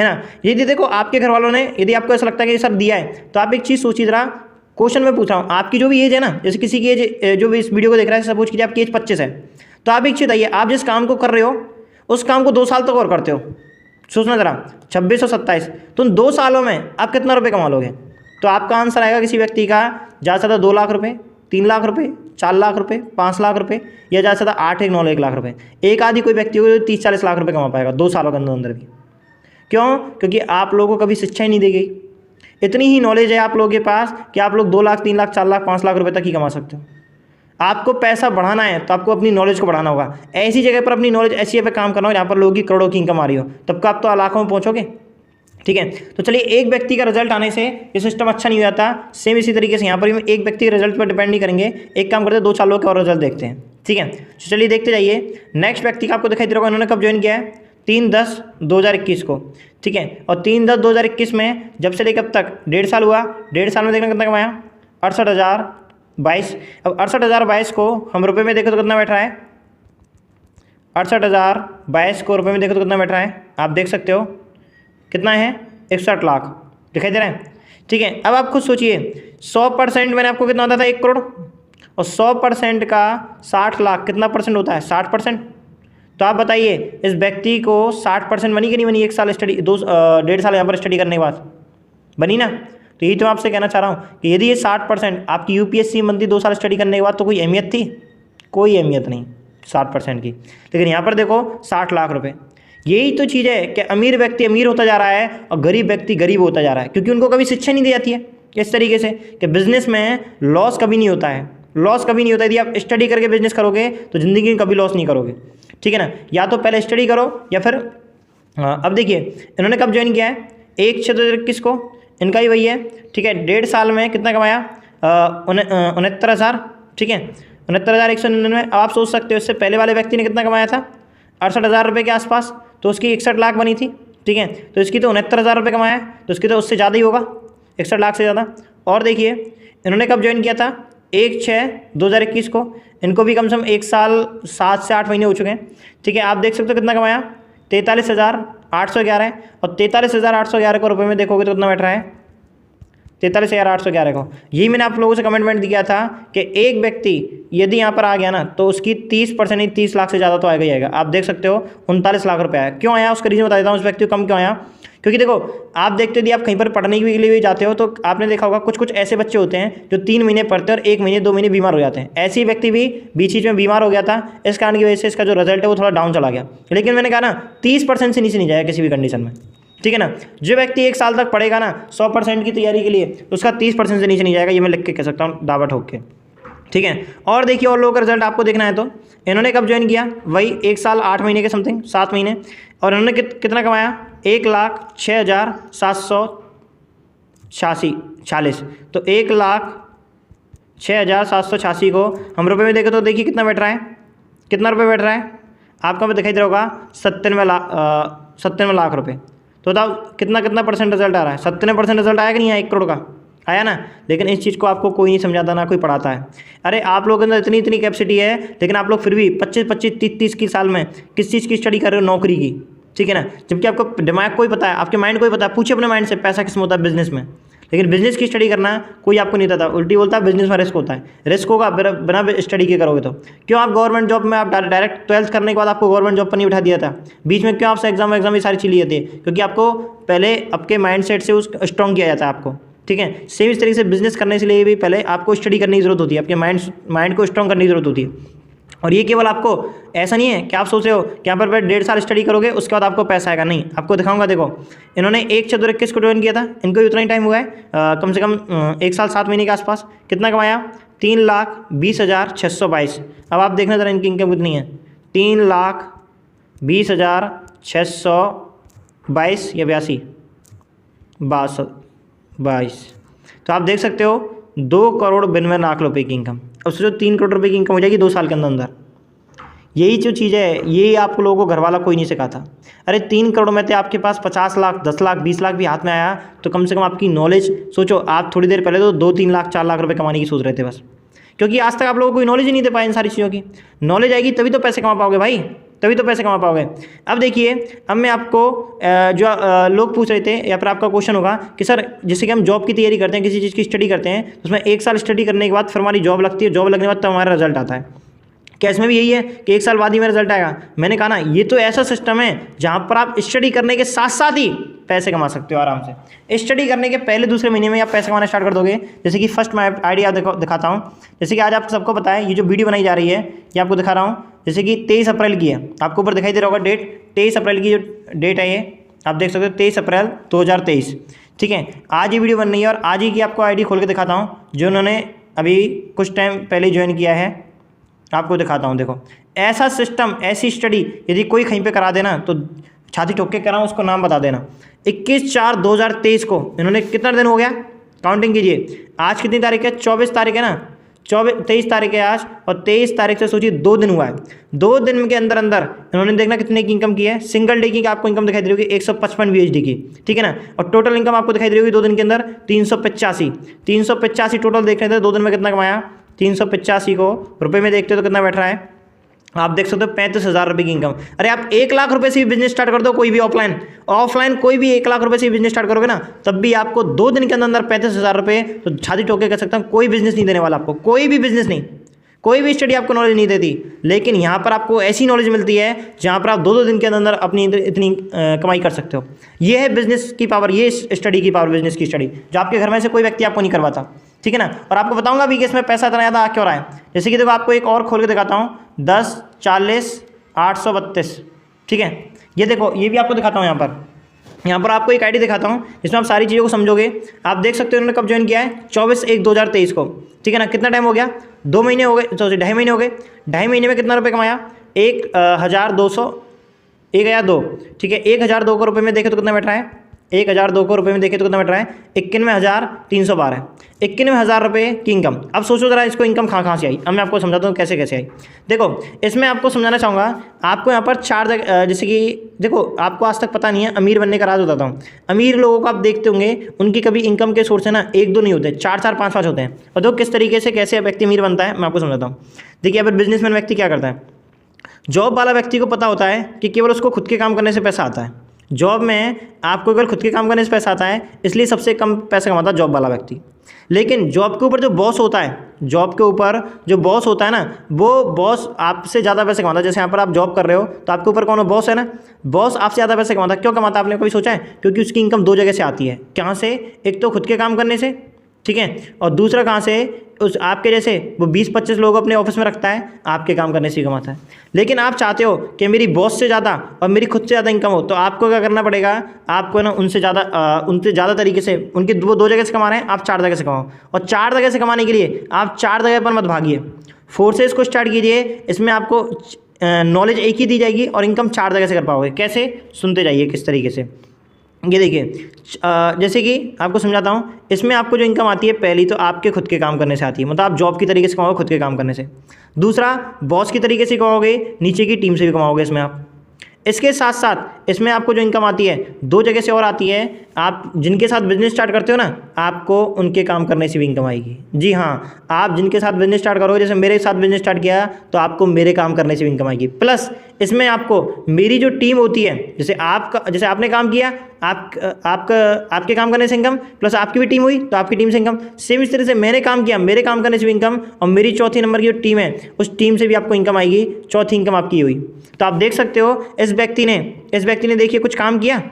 ना। यदि देखो आपके घर वालों ने, यदि आपको ऐसा लगता है कि सर दिया है, तो आप एक चीज़ सोचिए जरा, क्वेश्चन में पूछ रहा हूँ, आपकी जो भी एज है ना, जैसे किसी की एज जो भी इस वीडियो को देख रहा है सपोज कीजिए आपकी एज 25 है, तो आप एक चीज़ बताइए, आप जिस काम को कर रहे हो उस काम को 2 साल तक और करते हो, सोचना जरा 26 और 27, तो 2 सालों में आप कितना रुपये कमा लोगे? तो आपका आंसर आएगा किसी व्यक्ति का ज़्यादा से ज़्यादा 2 लाख रुपये, 3 लाख रुपये, 4 लाख रुपये, 5 लाख रुपये, या ज़्यादा से ज़्यादा 8 एक 9 लाख रुपये। एक आदि कोई व्यक्ति हो 30-40 लाख रुपये कमा पाएगा 2 सालों के अंदर भी। क्यों? क्योंकि आप लोगों को कभी शिक्षा ही नहीं दी गई। इतनी ही नॉलेज है आप लोगों के पास कि आप लोग 2 लाख, 3 लाख, 4 लाख, 5 लाख रुपये तक ही कमा सकते हो। आपको पैसा बढ़ाना है तो आपको अपनी नॉलेज को बढ़ाना होगा। ऐसी जगह पर अपनी नॉलेज ऐसी जगह पे काम करना हो जहाँ पर लोगों की करोड़ों की इनकम आ रही हो, तब का आप तो लाखों में पहुँचोगे, ठीक है। तो चलिए एक व्यक्ति का रिजल्ट आने से ये सिस्टम अच्छा नहीं हो जाता, सेम इसी तरीके से यहाँ पर भी एक व्यक्ति के रिजल्ट पर डिपेंड नहीं करेंगे, एक काम करते हैं 2-4 लोग के और रिजल्ट देखते हैं, ठीक है। तो चलिए देखते जाइए। नेक्स्ट व्यक्ति का आपको दिखाई दे रहा होगा, इन्होंने कब ज्वाइन किया है? 3/10/2021 को, ठीक है। और 3/10/2021 में जब से लेकर अब तक 1.5 साल हुआ, 1.5 साल में देखना कितना कमाया? 68,022। अब 68,022 को हम रुपये में देखें तो कितना बैठ रहा है? 68,022 को रुपये में देखो तो कितना बैठ रहा है? आप देख सकते हो कितना है? 61 लाख दिखाई दे रहा है, ठीक है। अब आप खुद सोचिए 100% मैंने आपको कितना बताया था? 1 करोड़, और 100% का 60 लाख कितना परसेंट होता है? 60%। तो आप बताइए इस व्यक्ति को 60% बनी कि नहीं बनी? 1 साल स्टडी 1.5 साल यहाँ पर स्टडी करने के बाद बनी ना। तो यही तो आपसे कहना चाह रहा हूँ कि यदि ये 60% आपकी यूपीएससी बनती 2 साल स्टडी करने के बाद तो कोई अहमियत थी? कोई अहमियत नहीं 60% की। लेकिन यहाँ पर देखो 60 लाख रुपए। यही तो चीज़ है कि अमीर व्यक्ति अमीर होता जा रहा है और गरीब व्यक्ति गरीब होता जा रहा है, क्योंकि उनको कभी शिक्षा नहीं दी जाती है इस तरीके से कि बिजनेस में लॉस कभी नहीं होता है। लॉस कभी नहीं होता है। यदि आप स्टडी करके बिजनेस करोगे तो ज़िंदगी में कभी लॉस नहीं करोगे, ठीक है ना। या तो पहले स्टडी करो या फिर अब देखिए इन्होंने कब ज्वाइन किया है? 1/6/2021 को, इनका ही वही है, ठीक है। 1.5 साल में कितना कमाया? 69,000, ठीक है, 69,199। अब आप सोच सकते हो इससे पहले वाले व्यक्ति ने कितना कमाया था? 68,000 रुपये के आसपास, तो उसकी 61 लाख बनी थी, ठीक है। तो इसकी तो 69,000 रुपये कमाया, तो इसकी तो उससे ज़्यादा ही होगा, 61 लाख से ज़्यादा। और देखिए इन्होंने कब ज्वाइन किया था? 1/6/2021 को, इनको भी कम से कम 1 साल 7 से 8 महीने हो चुके हैं, ठीक है। आप देख सकते हो कितना कमाया? 43,811 और 43,811 को रुपये में देखोगे तो कितना बैठ रहा है? 43,811 को। यही मैंने आप लोगों से कमिटमेंट दिया था कि एक व्यक्ति यदि यहाँ पर आ गया ना तो उसकी 30% नहीं 30 लाख से ज़्यादा तो आएगा ही आएगा। आप देख सकते हो 39 लाख रुपये आया। क्यों आया उसका रीज़न बता देता हूँ, उस व्यक्ति को कम क्यों आया। क्योंकि देखो आप देखते यदि आप कहीं पर पढ़ने के लिए भी जाते हो तो आपने देखा होगा कुछ कुछ ऐसे बच्चे होते हैं जो 3 महीने पढ़ते हैं और 1 महीने 2 महीने बीमार हो जाते हैं। ऐसे ही व्यक्ति भी बीच में बीमार हो गया था, इस कारण की वजह से इसका जो रिजल्ट है वो थोड़ा डाउन चला गया। लेकिन मैंने कहा ना 30% से नीचे नहीं जाएगा किसी भी कंडीशन में, ठीक है ना। जो व्यक्ति 1 साल तक पढ़ेगा ना 100% की तैयारी के लिए तो उसका 30% से नीचे नहीं जाएगा, ये मैं लिख के कह सकता हूँ दावा ठोक के, ठीक है। और देखिए और लोगों का रिजल्ट आपको देखना है तो इन्होंने कब ज्वाइन किया? वही 1 साल 8 महीने के समथिंग, 7 महीने, और इन्होंने कितना कमाया? 1,06,786। तो 1,06,786 को हम रुपये में देखें तो देखिए कितना बैठ रहा है? कितना रुपये बैठ रहा है आपको दिखाई दे रहा होगा? 97 लाख रुपये। तो बताओ कितना परसेंट रिजल्ट आ रहा है? 97% रिजल्ट आया कि नहीं आया? 1 करोड़ का आया ना। लेकिन इस चीज़ को आपको कोई नहीं समझाता, ना कोई पढ़ाता है। अरे आप लोगों के अंदर इतनी कैपेसिटी है, लेकिन आप लोग फिर भी 25-25, 30-30 की साल में किस चीज़ की स्टडी कर रहे हो? नौकरी की, ठीक है ना। जबकि आपको दिमाग कोई पता है, आपके माइंड कोई पता है। पूछिए अपने माइंड से पैसा किस में होता है? बिजनेस में। लेकिन बिजनेस की स्टडी करना कोई आपको नहीं बताता, उल्टी बोलता है बिजनेस में रिस्क होता है। रिस्क होगा बिना स्टडी के करोगे तो। क्यों आप गवर्नमेंट जॉब में आप डायरेक्ट 12th करने के बाद आपको गवर्नमेंट जॉब पर नहीं उठा दिया था? बीच में क्यों आपसे एग्जाम ये सारी चीज़ लिए थे? क्योंकि आपको पहले आपके माइंड सेट से उस स्ट्रॉन्ग किया जाता है आपको, ठीक है। सेम इस तरीके से बिजनेस करने के लिए भी पहले आपको स्टडी करने की जरूरत होती है, आपके माइंड को स्ट्रॉन्ग करने की जरूरत होती है। और ये केवल आपको ऐसा नहीं है कि आप सोच रहे हो कि यहाँ पर 1.5 साल स्टडी करोगे उसके बाद आपको पैसा आएगा, नहीं। आपको दिखाऊंगा, देखो इन्होंने 1/4/21 को ज्वाइन किया था, इनको उतना ही टाइम हुआ है, कम से कम 1 साल 7 महीने के आसपास। कितना कमाया? 3,20,622। अब आप देखना जरा इनकी इनकम कितनी है, 3,20,622 या 22। तो आप देख सकते हो 2,92,00,000 रुपये की इनकम। अब सोचो 3 करोड़ रुपये की इनकम हो जाएगी 2 साल के अंदर अंदर। यही जो चीज़ है, यही आप लोगों को घर वाला कोई नहीं सिखाता। अरे 3 करोड़ में थे आपके पास 50 लाख, 10 लाख, 20 लाख भी हाथ में आया तो कम से कम आपकी नॉलेज सोचो। आप थोड़ी देर पहले तो 2-3 लाख 4 लाख रुपये कमाने की सोच रहे थे बस, क्योंकि आज तक आप लोगों को कोई नॉलेज ही नहीं दे पाया इन सारी चीज़ों की। नॉलेज आएगी तभी तो पैसे कमा पाओगे भाई, तभी तो पैसे कमा पाओगे। अब देखिए, अब मैं आपको जो लोग पूछ रहे थे या फिर आपका क्वेश्चन होगा कि सर जैसे कि हम जॉब की तैयारी करते हैं, किसी चीज़ की स्टडी करते हैं, उसमें 1 साल स्टडी करने के बाद फिर हमारी जॉब लगती है, जॉब लगने के बाद तो हमारा रिजल्ट आता है। क्या इसमें भी यही है कि 1 साल बाद ही मेरा रिजल्ट आएगा? मैंने कहा ना, ये तो ऐसा सिस्टम है जहाँ पर आप स्टडी करने के साथ साथ ही पैसे कमा सकते हो आराम से। स्टडी करने के पहले दूसरे महीने में आप पैसे कमाना स्टार्ट कर दोगे। जैसे कि फर्स्ट मैं आइडिया दिखाता हूँ। जैसे कि आज आप सबको पता है, ये जो वीडियो बनाई जा रही है ये आपको दिखा रहा हूँ, जैसे कि 23 अप्रैल की है। आपको ऊपर दिखाई दे रहा होगा डेट, 23 अप्रैल की जो डेट है ये आप देख सकते हो, 23 अप्रैल 2023। ठीक है, आज ये वीडियो बन रही है और आज ही की आपको आईडी खोल के दिखाता हूँ जो उन्होंने अभी कुछ टाइम पहले ज्वाइन किया है। आपको दिखाता हूँ, देखो ऐसा सिस्टम, ऐसी स्टडी यदि कोई कहीं पे करा देना तो छाती ठोक के कराऊँ, उसको नाम बता देना। 21/4/2023 को इन्होंने, कितना दिन हो गया काउंटिंग कीजिए, आज कितनी तारीख है? 24 तारीख है ना, 23 तारीख है आज, और 23 तारीख से सोचिए 2 दिन हुआ है। 2 दिन के अंदर अंदर इन्होंने देखना कितने की इनकम की है। सिंगल डे की आपको इनकम दिखाई दे रही होगी 155 USD की, ठीक है ना। और टोटल इनकम आपको दिखाई दे रही होगी 2 दिन के अंदर 385 टोटल देख रहे थे। 2 दिन में कितना कमाया? 385 को रुपए में देखते हो तो कितना बैठ रहा है? आप देख सकते हो 35,000 रुपये की इनकम। अरे आप 1 लाख रुपए से भी बिजनेस स्टार्ट कर दो, कोई भी ऑफलाइन कोई भी 1 लाख रुपए से भी बिजनेस स्टार्ट करोगे ना, तब भी आपको 2 दिन के अंदर 35,000 रुपये, तो छाती ठोक के कह सकता हूँ कोई बिजनेस नहीं देने वाला आपको, कोई भी बिजनेस नहीं, कोई भी स्टडी आपको नॉलेज नहीं देती। लेकिन यहाँ पर आपको ऐसी नॉलेज मिलती है जहाँ पर आप 2-2 दिन के अंदर अपनी इतनी कमाई कर सकते हो। ये है बिजनेस की पावर, ये स्टडी की पावर, बिजनेस की स्टडी, जो आपके घर में से कोई व्यक्ति आपको नहीं करवाता, ठीक है ना। और आपको बताऊंगा भी कि इसमें पैसा इतना ज़्यादा आ क्यों रहा है। जैसे कि देखो आपको एक और खोल के दिखाता हूँ, 10/40/832, ठीक है। ये देखो, ये भी आपको दिखाता हूँ। यहाँ पर आपको एक आईडी दिखाता हूँ जिसमें आप सारी चीज़ों को समझोगे। आप देख सकते हो इन्होंने कब ज्वाइन किया है, 24/1/2023 को, ठीक है ना। कितना टाइम हो गया? 2 महीने हो गए, सॉरी 2.5 महीने हो गए। 2.5 महीने में कितना रुपये कमाया? 1,200, 1,002, ठीक है। 1,002 रुपये में देखे तो कितना बैठ रहा है? 1,002 रुपये में देखे तो कितना बैठ रहा है? 91,312, 91,000 रुपये की इनकम। अब सोचो जरा इसको इनकम कहाँ से आई। अब मैं आपको समझाता हूँ कैसे कैसे आई। देखो इसमें आपको समझाना चाहूँगा, आपको यहाँ पर 4 जगह, जैसे कि देखो आपको आज तक पता नहीं है अमीर बनने का राज बताता हूँ। अमीर लोगों को आप देखते होंगे, उनकी कभी इनकम के सोर्स है ना 1-2 नहीं होते, 4-4 5-5 होते हैं। और देखो किस तरीके से कैसे व्यक्ति अमीर बनता है, मैं आपको समझाता हूँ। देखिए अगर बिजनेसमैन व्यक्ति क्या करता है, जॉब वाला व्यक्ति को पता होता है कि केवल उसको खुद के काम करने से पैसा आता है। जॉब में आपको केवल खुद के काम करने से पैसा आता है, इसलिए सबसे कम पैसा कमाता है जॉब वाला व्यक्ति। लेकिन जॉब के ऊपर जो बॉस होता है, जॉब के ऊपर जो बॉस होता है ना, वो बॉस आपसे ज़्यादा पैसे कमाता है। जैसे यहाँ पर आप जॉब कर रहे हो तो आपके ऊपर कौन है? बॉस है ना। बॉस आपसे ज़्यादा पैसे कमाता है। क्यों कमाता है आपने कभी सोचा है? क्योंकि उसकी इनकम 2 जगह से आती है। कहाँ से? एक तो खुद के काम करने से, ठीक है, और दूसरा कहाँ से? उस आपके जैसे वो 20-25 लोग अपने ऑफिस में रखता है, आपके काम करने से ही कमाता है। लेकिन आप चाहते हो कि मेरी बॉस से ज़्यादा और मेरी खुद से ज़्यादा इनकम हो, तो आपको क्या करना पड़ेगा? आपको ना उनसे ज़्यादा तरीके से, उनके वो 2 जगह से कमा रहे हैं, आप 4 जगह से कमाओ। और 4 जगह से कमाने के लिए आप 4 जगह पर मत भागिए, फोर्सेस को स्टार्ट कीजिए। इसमें आपको नॉलेज एक ही दी जाएगी और इनकम 4 जगह से कर पाओगे। कैसे? सुनते जाइए किस तरीके से। ये देखिए जैसे कि आपको समझाता हूँ। इसमें आपको जो इनकम आती है, पहली तो आपके खुद के काम करने से आती है, मतलब आप जॉब की तरीके से कमाओगे खुद के काम करने से। दूसरा, बॉस की तरीके से कमाओगे, नीचे की टीम से भी कमाओगे इसमें आप। इसके साथ साथ इसमें आपको जो इनकम आती है 2 जगह से और आती है। आप जिनके साथ बिजनेस स्टार्ट करते हो ना, आपको उनके काम करने से भी इनकम आएगी। जी हाँ, आप जिनके साथ बिजनेस स्टार्ट करोगे, जैसे मेरे साथ बिजनेस स्टार्ट किया, तो आपको मेरे काम करने से भी इनकम आएगी। प्लस इसमें आपको मेरी जो टीम होती है, जैसे आपने काम किया, आपके काम करने से इनकम, प्लस आपकी भी टीम हुई तो आपकी टीम से इनकम। सेम इस तरह से मैंने काम किया, मेरे काम करने से भी इनकम, और मेरी चौथी नंबर की जो टीम है, उस टीम से भी आपको इनकम आएगी। चौथी इनकम आपकी हुई। तो आप देख सकते हो इस व्यक्ति ने देखिए कुछ काम किया,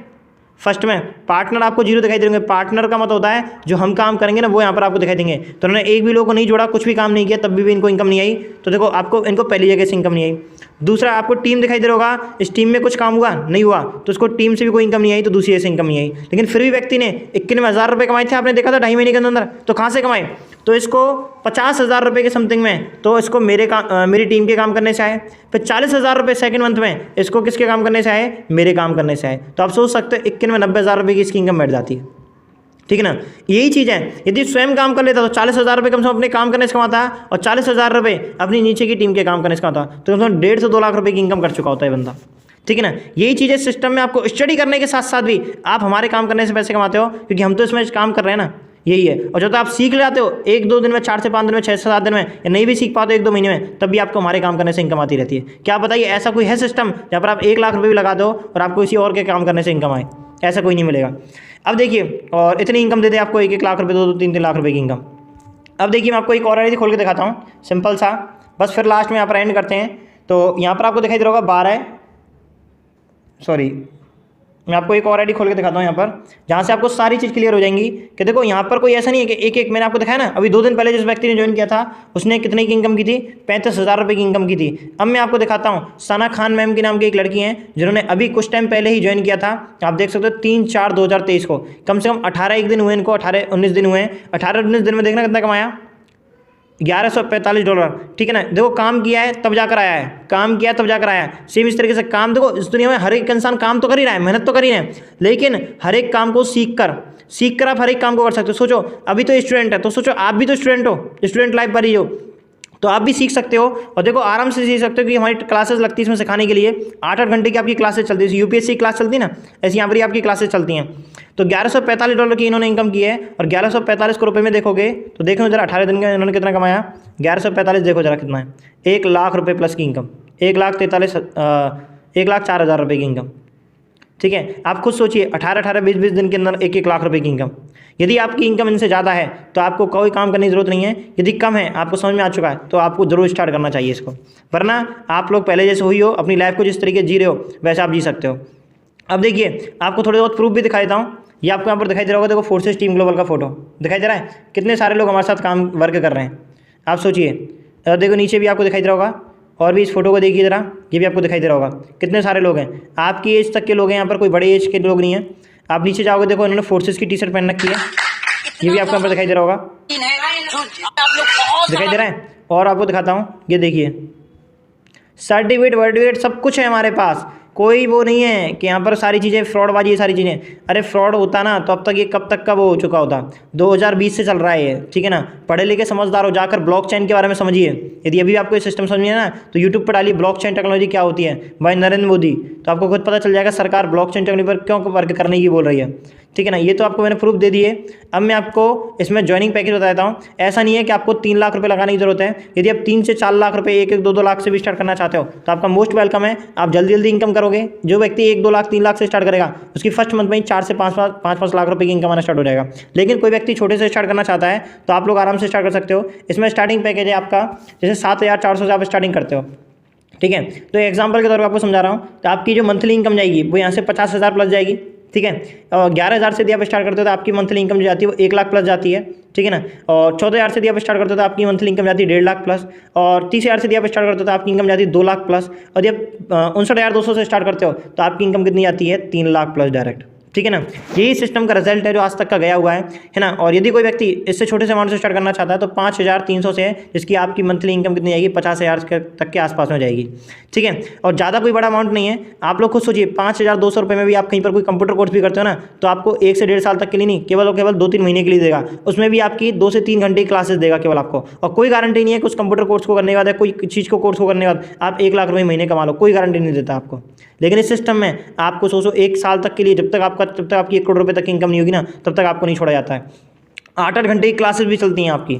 फर्स्ट में पार्टनर आपको जीरो दिखाई देंगे। पार्टनर का मतलब होता है जो हम काम करेंगे ना वो यहाँ पर आपको दिखाई देंगे। तो उन्होंने एक भी लोगों को नहीं जोड़ा, कुछ भी काम नहीं किया, तब भी इनको इनकम नहीं आई। तो देखो आपको इनको पहली जगह से इनकम नहीं आई। दूसरा आपको टीम दिखाई दे रहा होगा, इस टीम में कुछ काम हुआ नहीं हुआ तो उसको टीम से भी कोई इनकम नहीं आई, तो दूसरी जगह से इनकम नहीं आई। लेकिन फिर भी व्यक्ति ने 91,000 रुपये कमाए थे, आपने देखा था 2.5 महीने के अंदर। तो कहाँ से कमाए? तो इसको 50,000 रुपये के समथिंग में तो इसको मेरी टीम के काम करने से आए। फिर 40,000 रुपये सेकंड मंथ में इसको किसके काम करने से आए? मेरे काम करने से आए। तो आप सोच सकते हो 91,000 रुपये की इसकी इनकम बैठ जाती है। ठीक है ना, यही चीज़ है। यदि स्वयं काम कर लेता तो 40,000 रुपये कम से कम अपने काम करने से कमाता है और 40,000 रुपये अपनी नीचे की टीम के काम करने से कमाता, तो कम से कम 1.5 से 2 लाख रुपये की इनकम कर चुका होता है बंदा। ठीक है ना, यही चीज़ है सिस्टम में। आपको स्टडी करने के साथ साथ भी आप हमारे काम करने से पैसे कमाते हो, क्योंकि हम तो इसमें काम कर रहे हैं ना, यही है। और जब तक आप सीख लेते हो 1-2 दिन में, 4 से 5 दिन में, 6 से 7 दिन में, या नहीं भी सीख पाते 1-2 महीने में, तब भी आपको हमारे काम करने से इनकम आती रहती है। क्या बताइए ऐसा कोई है सिस्टम जहाँ पर आप 1 लाख रुपये भी लगा दो और आपको किसी और के काम करने से इनकम आए? ऐसा कोई नहीं मिलेगा। अब देखिए, और इतनी इनकम दे दे आपको 1-1 लाख रुपये, 2-2, 3-3 लाख रुपये की इनकम। अब देखिए मैं आपको एक और आईडी खोल के दिखाता हूँ, सिंपल सा, बस फिर लास्ट में यहाँ पर एंड करते हैं। तो यहाँ पर आपको दिखाई दे रहा होगा 12, सॉरी मैं आपको एक और आईडी खोल के दिखाता हूँ यहाँ पर, जहाँ से आपको सारी चीज़ क्लियर हो जाएंगी कि देखो यहाँ पर कोई ऐसा नहीं है कि एक मैंने आपको दिखाया ना, अभी 2 दिन पहले जिस व्यक्ति ने ज्वाइन किया था उसने कितने की इनकम की थी? 35,000 रुपये की इनकम की थी। अब मैं आपको दिखाता हूँ, सना खान मैम के नाम की एक लड़की हैं जिन्होंने अभी कुछ टाइम पहले ही ज्वाइन किया था। आप देख सकते हो 3/4/2023 को, कम से कम 18 दिन हुए इनको, 18-19 दिन हुए। 18-19 दिन में देखना कितना कमाया? $1145। ठीक है ना, देखो काम किया है तब जाकर आया है, काम किया तब जाकर आया है। सेम इस तरीके से काम, देखो इस दुनिया में हर एक इंसान काम तो कर ही रहा है, मेहनत तो कर ही रहे हैं, लेकिन हर एक काम को सीख कर आप हर एक काम को कर सकते हो। सोचो अभी तो स्टूडेंट है, तो सोचो आप भी तो स्टूडेंट हो, स्टूडेंट लाइफ पर ही हो, तो आप भी सीख सकते हो। और देखो आराम से सीख सकते हो कि हमारी क्लासेस लगती है इसमें सिखाने के लिए, 8-8 घंटे की आपकी क्लासेस चलती है। यूपीएससी क्लास चलती है ना, ऐसी यहाँ पर ही आपकी क्लासेस चलती हैं। तो $1145 की इन्होंने इनकम की है, और 1145 को रुपये में देखोगे तो देखो जरा 18 दिन का इन्होंने कितना कमाया। 1145 देखो जरा कितना है, 1 लाख रुपये प्लस की इनकम, 1,04,000 रुपये की इनकम। ठीक है, आप खुद सोचिए 18-18, 20-20 दिन के अंदर 1-1 लाख रुपए की इनकम। यदि आपकी इनकम इनसे ज़्यादा है तो आपको कोई काम करने की ज़रूरत नहीं है, यदि कम है आपको समझ में आ चुका है तो आपको ज़रूर स्टार्ट करना चाहिए इसको, वरना आप लोग पहले जैसे हुई हो अपनी लाइफ को जिस तरीके जी रहे हो वैसे आप जी सकते हो। अब देखिए आपको थोड़े बहुत प्रूफ भी दिखा देता हूँ, ये आपको यहाँ पर दिखाई दे रहा होगा, देखो फोर्सेस टीम ग्लोबल का फोटो दिखाई दे रहा है, कितने सारे लोग हमारे साथ काम वर्क कर रहे हैं, आप सोचिए। देखो नीचे भी आपको दिखाई दे रहा होगा, और भी इस फोटो को देखिए जरा, ये भी आपको दिखाई दे रहा होगा कितने सारे लोग हैं, आपकी एज तक के लोग हैं यहाँ पर, कोई बड़े एज के लोग नहीं हैं। आप नीचे जाओगे देखो इन्होंने फोर्सेस की टी-शर्ट पहन रखी है, ये भी आपको यहाँ पर दिखाई दे रहा होगा, दिखाई दे रहा है। और आपको दिखाता हूँ, ये देखिए सर्टिफिकेट वर्टिफिकेट सब कुछ है हमारे पास, कोई वो नहीं है कि यहाँ पर सारी चीज़ें फ्रॉडबाजी है सारी चीज़ें। अरे फ्रॉड होता ना तो अब तक ये कब तक का वो हो चुका होता, 2020 से चल रहा है ये। ठीक है ना, पढ़े लिखे समझदार हो जाकर ब्लॉकचेन के बारे में समझिए। यदि अभी आपको ये सिस्टम समझिए ना तो यूट्यूब पर डालिए ब्लॉकचेन टेक्नोलॉजी क्या होती है बाय नरेंद्र मोदी, तो आपको खुद पता चल जाएगा सरकार ब्लॉकचेन टेक्नोलॉजी पर क्यों वर्क करने की बोल रही है। ठीक है ना, ये तो आपको मैंने प्रूफ दे दिए। अब मैं आपको इसमें ज्वाइनिंग पैकेज बता देता हूँ। ऐसा नहीं है कि आपको 3 लाख रुपये लगाने की जरूरत है, यदि आप 3 से 4 लाख रुपये 1-1, 2-2 लाख से भी स्टार्ट करना चाहते हो तो आपका मोस्ट वेलकम है, आप जल्दी जल्दी इनकम करोगे। जो व्यक्ति 1-2 लाख 3 लाख से स्टार्ट करेगा उसकी फर्स्ट मंथ में ही 4 से 5 लाख रुपये की इनकम आना स्टार्ट हो जाएगा। लेकिन कोई व्यक्ति छोटे से स्टार्ट करना चाहता है तो आप लोग आराम से स्टार्ट कर सकते हो। इसमें स्टार्टिंग पैकेज है आपका जैसे 7,400 से आप स्टार्टिंग करते हो। ठीक है, तो एग्जाम्पल के तौर पर आपको समझा रहा हूँ, तो आपकी जो मंथली इनकम जाएगी वो यहाँ से 50,000 प्लस जाएगी। ठीक है, और 11,000 से यदि आप स्टार्ट करते हो तो आपकी मंथली इनकम जो जाती है वो 1 लाख प्लस जाती है। ठीक है ना, और 14,000 से यदि आप स्टार्ट करते हो तो आपकी मंथली इनकम जाती है 1.5 लाख प्लस, और 30,000 से यदि आप स्टार्ट करते हो तो आपकी इनकम जाती है 2 लाख प्लस, और यदि आप 59,200 से स्टार्ट करते हो तो आपकी इनकम कितनी आती है 3 लाख प्लस डायरेक्ट। ठीक है ना, यही सिस्टम का रिजल्ट है जो आज तक का गया हुआ है ना। और यदि कोई व्यक्ति इससे छोटे से अमाउंट से स्टार्ट करना चाहता है तो 5,300 से है, जिसकी आपकी मंथली इनकम कितनी आएगी 50,000 तक के आसपास में जाएगी। ठीक है, और ज़्यादा कोई बड़ा अमाउंट नहीं है। आप लोग खुद सोचिए 5,200 रुपये में भी आप कहीं पर कोई कंप्यूटर कोर्स भी करते हो ना तो आपको 1 से 1.5 साल तक के लिए नहीं, केवल 2-3 महीने के लिए देगा, उसमें भी आपकी 2 से 3 घंटे की क्लासेस देगा केवल आपको। और कोई गारंटी नहीं है कि उस कंप्यूटर कोर्स को करने के बाद या कोई चीज़ को कोर्स को करने के बाद आप 1 लाख रुपये महीने कमा लो, कोई गारंटी नहीं देता आपको। लेकिन इस सिस्टम में आपको सोचो 1 साल तक के लिए, जब तक आपकी 1 करोड़ रुपये तक की इनकम नहीं होगी ना तब तक आपको नहीं छोड़ा जाता है। 8-8 घंटे की क्लासेस भी चलती हैं आपकी,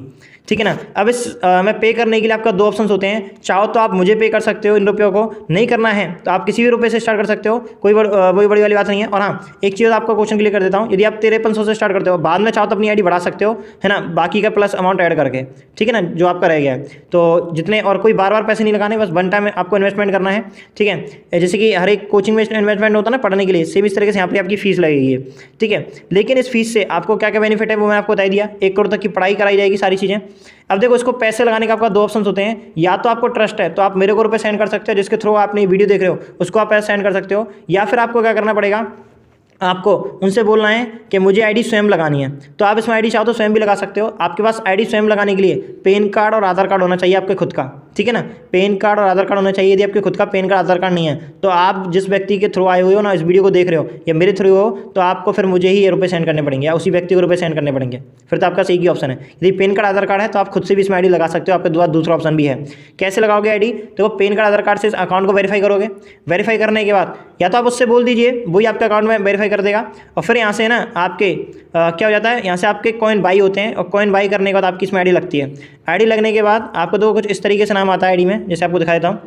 ठीक है ना। अब इस में पे करने के लिए आपका 2 ऑप्शंस होते हैं। चाहो तो आप मुझे पे कर सकते हो इन रुपयों को, नहीं करना है तो आप किसी भी रुपये से स्टार्ट कर सकते हो, कोई वही बड़ी वाली बात नहीं है। और हाँ, एक चीज़ आपका क्वेश्चन क्लियर कर देता हूँ, यदि आप 5300 से स्टार्ट करते हो, बाद में चाहो तो अपनी आईडी बढ़ा सकते हो, है ना, बाकी का प्लस अमाउंट ऐड करके, ठीक है ना, जो आपका रह गया है। तो जितने, और कोई बार बार पैसे नहीं लगाने, बस वन टाइम आपको इन्वेस्टमेंट करना है, ठीक है। जैसे कि हर एक कोचिंग में इन्वेस्टमेंट होता है ना पढ़ने के लिए, सेम इस तरीके से यहाँ पर आपकी फीस लगेगी, ठीक है। लेकिन इस फीस से आपको क्या क्या बेनिफिट है वो मैंने आपको बता दिया। 1 करोड़ तक की पढ़ाई कराई जाएगी, सारी चीज़ें। अब देखो, इसको पैसे लगाने का आपका 2 ऑप्शंस होते हैं। या तो आपको ट्रस्ट है तो आप मेरे को रुपए सेंड कर सकते हो, जिसके थ्रू आप अपनी वीडियो देख रहे हो उसको आप पैसे सेंड कर सकते हो। या फिर आपको क्या करना पड़ेगा, आपको उनसे बोलना है कि मुझे आईडी स्वयं लगानी है, तो आप इसमें आईडी चाहो तो स्वयं भी लगा सकते हो। आपके पास आईडी स्वयं लगाने के लिए पैन कार्ड और आधार कार्ड होना चाहिए आपके खुद का, ठीक है ना। पैन कार्ड और आधार कार्ड होना चाहिए। यदि आपके खुद का पैन कार्ड आधार कार्ड नहीं है तो आप जिस व्यक्ति के थ्रू आए हुए हो ना, इस वीडियो को देख रहे हो या मेरे थ्रू हो, तो आपको फिर मुझे ही ये रुपये सेंड करने पड़ेंगे या उसी व्यक्ति को रुपये सेंड करने पड़ेंगे। फिर तो आपका सही की ऑप्शन है। यदि पैन कार्ड आधार कार्ड है तो आप खुद से भी इसमें आईडी लगा सकते हो। आपके पास दूसरा ऑप्शन भी है। कैसे लगाओगे आईडी, तो पैन कार्ड आधार कार्ड से अकाउंट को वेरीफाई करोगे। वेरीफाई करने के बाद या तो आप उससे बोल दीजिए, वही आपके अकाउंट में वेरीफाई कर देगा। और फिर यहाँ से ना आपके क्या हो जाता है, यहाँ से आपके कॉइन बाई होते हैं, और कॉइन बाई करने के बाद आपकी इसमें आईडी लगती है। आईडी लगने के बाद आपको तो कुछ इस तरीके से नाम आता है आईडी में, जैसे आपको दिखा देता हूँ।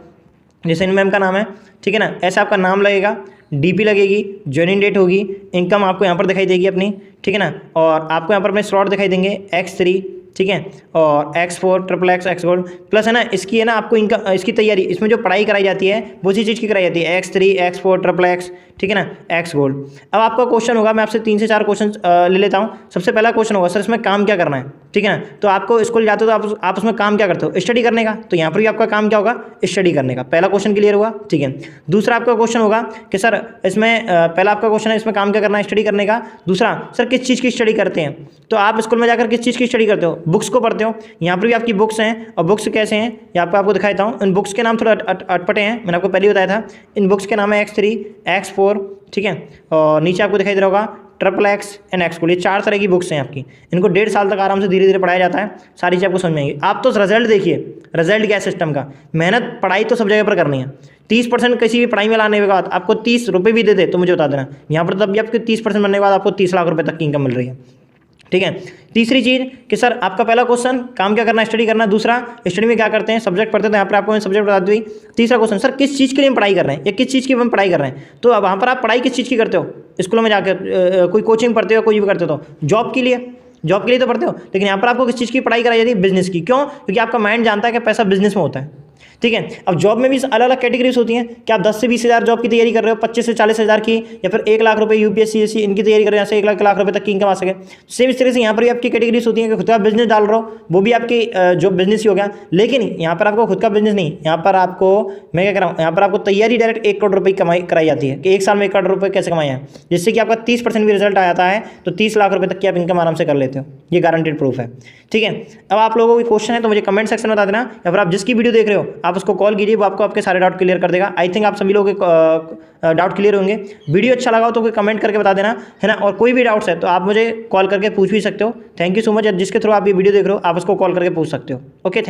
जैसे इन मैम का नाम है, ठीक है ना, ऐसा आपका नाम लगेगा, डीपी लगेगी, ज्वाइनिंग डेट होगी, इनकम आपको यहाँ पर दिखाई देगी अपनी, ठीक है ना। और आपको यहाँ पर अपने स्लॉट दिखाई देंगे X3, ठीक है, और X4, XXX, X gold plus, है ना। इसकी है ना आपको इनकम, इसकी तैयारी, इसमें जो पढ़ाई कराई जाती है वो उसी चीज़ की कराई जाती है, X3, X4, XXX, ठीक है ना, X गोल्ड। अब आपका क्वेश्चन होगा, मैं आपसे 3 से 4 क्वेश्चन ले लेता हूँ। सबसे पहला क्वेश्चन होगा, सर इसमें काम क्या करना है, ठीक है ना। तो आपको स्कूल जाते हो तो आप उसमें काम क्या करते हो, स्टडी करने का। तो यहाँ पर भी आपका काम क्या होगा, स्टडी करने का। पहला क्वेश्चन क्लियर हुआ, ठीक है। दूसरा आपका क्वेश्चन होगा कि सर इसमें पहला आपका क्वेश्चन है, इसमें काम क्या करना है, स्टडी करने का। दूसरा, सर किस चीज़ की स्टडी करते हैं, तो आप स्कूल में जाकर किस चीज़ की स्टडी करते हो, बुक्स को पढ़ते हो। यहाँ पर भी आपकी बुक्स हैं, और बुक्स कैसे हैं यहाँ पर आपको दिखाता हूँ। इन बुक्स के नाम थोड़ा अटपटे हैं, मैंने आपको पहले ही बताया था। इन बुक्स के नाम है X3, X4, ठीक है, और नीचे आपको दिखाई दे रहा होगा XXX एंड X गोल्ड। ये 4 तरह की बुक्स हैं आपकी। इनको 1.5 साल तक आराम से धीरे धीरे पढ़ाया जाता है, सारी चीज़ आपको समझ में आएगी। आप तो रिजल्ट देखिए, रिजल्ट क्या है सिस्टम का। मेहनत पढ़ाई तो सब जगह पर करनी है। 30% किसी भी पढ़ाई में लाने के बाद आपको 30 रुपये भी दे दे तो मुझे बता देना। यहाँ पर तब भी आपके 30% बनने के बाद आपको 30 लाख रुपये तक की इनकम मिल रही है, ठीक है। तीसरी चीज़ कि सर आपका पहला क्वेश्चन काम क्या करना है, स्टडी करना। दूसरा, स्टडी में क्या करते हैं, सब्जेक्ट पढ़ते हैं, तो यहाँ पर आपको सब्जेक्ट बता दी। तीसरा क्वेश्चन, सर किस चीज़ के लिए हम पढ़ाई कर रहे हैं या किस चीज़ की हम पढ़ाई कर रहे हैं। तो अब वहाँ पर आप पढ़ाई किस चीज़ की करते हो, स्कूलों में जाकर कोई कोचिंग पढ़ते हो, कोई भी करते हो, तो जॉब के लिए, जॉब के लिए तो पढ़ते हो। लेकिन यहाँ पर आपको किस चीज़ की पढ़ाई कराई जाती है, बिजनेस की। क्यों, क्योंकि आपका माइंड जानता है कि पैसा बिजनेस में होता है, ठीक है। अब जॉब में भी अलग अलग कैटेगरीज होती हैं कि आप 10 से 20 हज़ार जॉब की तैयारी कर रहे हो, 25 से 40 हज़ार की, या फिर 1 लाख रुपए UPSC CSC इनकी तैयारी कर रहे हो, यहाँ से 1 लाख रुपए तक की इनकम आ सके। सेम इस तरह से यहाँ पर भी आपकी कैटेगरीज होती हैं कि खुद का बिजनेस डाल रहे हो, वो भी आपकी जो बिजनेस ही हो गया। लेकिन यहाँ पर आपको खुद का बिजनेस नहीं, यहाँ पर आपको मैं क्या कर रहा हूँ, यहाँ पर आपको तैयारी डायरेक्ट 1 करोड़ रुपये कमाई कराई जाती है कि 1 साल में 1 करोड़ रुपये कैसे कमाए हैं, जिससे कि आपका 30% भी रिजल्ट आ जाता है तो 30 लाख रुपये तक की आप इनकम आराम से कर लेते हो। ये गारंटेड प्रूफ है, ठीक है। अब आप लोगों को कोई क्वेश्चन है तो मुझे कमेंट सेक्शन में बता देना, या फिर आप जिसकी वीडियो देख रहे हो आप उसको कॉल कीजिए, वो आपको आपके सारे डाउट क्लियर कर देगा। आई थिंक आप सभी लोगों के डाउट क्लियर होंगे। वीडियो अच्छा लगा हो तो कोई कमेंट करके बता देना, है ना। और कोई भी डाउट्स है तो आप मुझे कॉल करके पूछ भी सकते हो। Thank you so much. जिसके थ्रू आप ये वीडियो देख रहे हो आप उसको कॉल करके पूछ सकते हो। Okay, thank